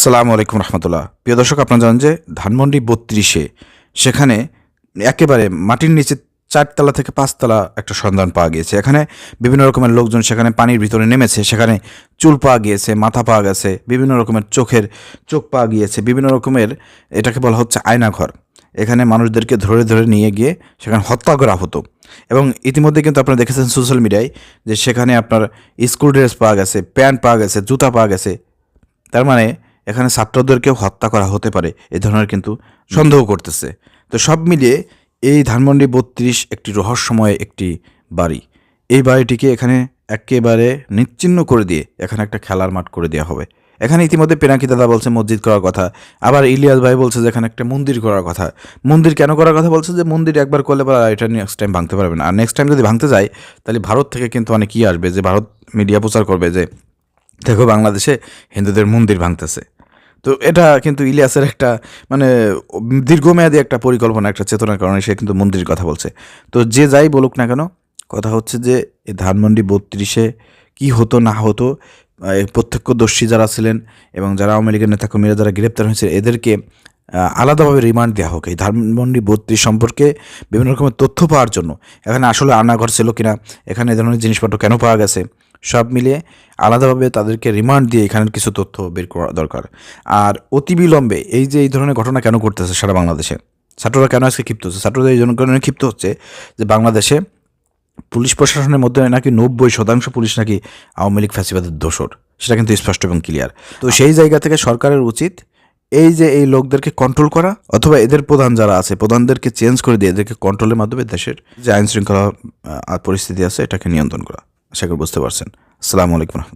আসসালামু আলাইকুম রহমতুল্লাহ। প্রিয় দর্শক, আপনারা জানেন যে ধানমন্ডি 32-এ সেখানে একেবারে মাটির নিচে 4 তলা থেকে 5 তলা একটা সন্ধান পাওয়া গিয়েছে। এখানে বিভিন্ন রকমের লোকজন সেখানে পানির ভিতরে নেমেছে, সেখানে চুল পাওয়া গিয়েছে, মাথা পাওয়া গেছে, বিভিন্ন রকমের চোখ পাওয়া গিয়েছে, বিভিন্ন রকমের, এটাকে বলা হচ্ছে আয়নাঘর। এখানে মানুষদেরকে ধরে ধরে নিয়ে গিয়ে সেখানে হত্যা করা হতো। এবং ইতিমধ্যে কিন্তু আপনারা দেখেছেন সোশ্যাল মিডিয়ায় যে সেখানে আপনার স্কুল ড্রেস পাওয়া গেছে, প্যান্ট পাওয়া গেছে, জুতা পাওয়া গেছে। তার মানে এখানে ছাত্রদেরকেও হত্যা করা হতে পারে এ ধরনের কিন্তু সন্দেহ করতেছে। তো সব মিলিয়ে এই ধানমন্ডি 32 একটি রহস্যময় একটি বাড়ি। এই বাড়িটিকে এখানে একেবারে নিশ্চিহ্ন করে দিয়ে এখানে একটা খেলার মাঠ করে দেওয়া হবে। এখানে ইতিমধ্যে পিনাকি দাদা বলছে মসজিদ করার কথা, আবার ইলিয়াস ভাই বলছে যে এখানে একটা মন্দির করার কথা। মন্দির কেন করার কথা বলছে? যে মন্দির একবার করলে বা এটা নেক্সট টাইম ভাঙতে পারবে না। আর নেক্সট টাইম যদি ভাঙতে যায় তাহলে ভারত থেকে কিন্তু অনেক কি আসবে, যে ভারত মিডিয়া প্রচার করবে যে দেখো বাংলাদেশে হিন্দুদের মন্দির ভাঙতেছে। তো এটা কিন্তু ইলিয়াসের একটা মানে দীর্ঘমেয়াদী একটা পরিকল্পনা, একটা চেতনার কারণে সে কিন্তু মন্দিরের কথা বলছে। তো যে যাই বলুক না কেন, কথা হচ্ছে যে এই ধানমন্ডি 32-এ কী হতো না হতো, এই প্রত্যক্ষদর্শী যারা ছিলেন এবং যারা আওয়ামী লীগের নেতাকর্মীরা যারা গ্রেপ্তার হয়েছে এদেরকে আলাদাভাবে রিমান্ড দেওয়া হোক এই ধানমন্ডি 32 সম্পর্কে বিভিন্ন রকমের তথ্য পাওয়ার জন্য। এখানে আসলে আয়নাঘর ছিল কিনা, এখানে এ ধরনের জিনিসপত্র কেন পাওয়া গেছে, সব মিলিয়ে আলাদাভাবে তাদেরকে রিমান্ড দিয়ে এখানের কিছু তথ্য বের করা দরকার। আর অতিবিলম্বে এই যে এই ধরনের ঘটনা কেন করতেছে সারা বাংলাদেশে, ছাত্ররা কেন আজকে ক্ষিপ্ত হচ্ছে? ছাত্রদের এই জন্য কারণে ক্ষিপ্ত হচ্ছে যে বাংলাদেশে পুলিশ প্রশাসনের মধ্যে নাকি 90% পুলিশ নাকি আওয়ামী লীগ ফ্যাসিবাদের দোসর, সেটা কিন্তু স্পষ্ট এবং ক্লিয়ার। তো সেই জায়গা থেকে সরকারের উচিত এই যে এই লোকদেরকে কন্ট্রোল করা, অথবা এদের প্রধান যারা আছে প্রধানদেরকে চেঞ্জ করে দিয়ে এদেরকে কন্ট্রোলের মাধ্যমে দেশের যে আইন শৃঙ্খলা পরিস্থিতি আছে এটাকে নিয়ন্ত্রণ করা। আশা করি বুঝতে পারছেন। আসসালামু আলাইকুম।